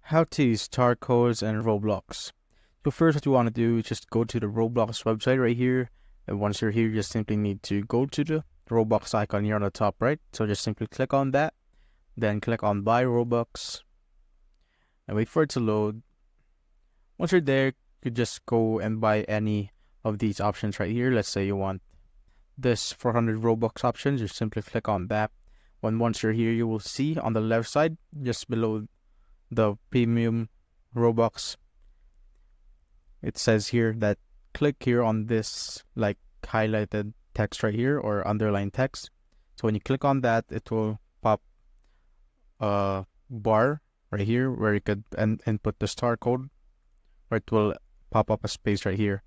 How to use star codes and Roblox. So first what you want to do is just go to the Roblox website right here. And once you're here, you just simply need to go to the Roblox icon here on the top right. So just simply click on that. Then click on buy Robux. And wait for it to load. Once you're there, you just go and buy any of these options right here. Let's say you want this 400 Robux option. Just simply click on that. Once you're here, you will see on the left side, just below the premium Robux, it says here that click here on this like highlighted text right here or underlined text. So when you click on that, it will pop a bar right here where you could input the star code, or it will pop up a space right here.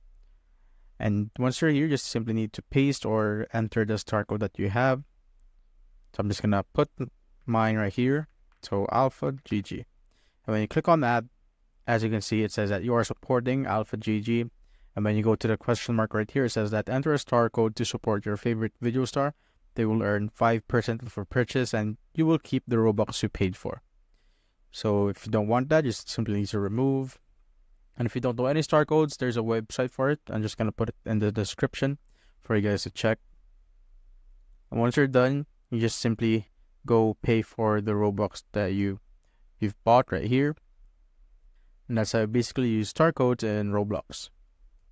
And once you're here, you just simply need to paste or enter the star code that you have. So I'm just gonna put mine right here. So Alpha GG. And when you click on that, as you can see, it says that you are supporting Alpha GG. And when you go to the question mark right here, it says that enter a star code to support your favorite video star. They will earn 5% for purchase and you will keep the Robux you paid for. So if you don't want that, just simply need to remove. And if you don't know any star codes, there's a website for it. I'm just going to put it in the description for you guys to check. And once you're done, you just simply go pay for the Robux that you've bought right here. And that's how you basically use star codes in Roblox.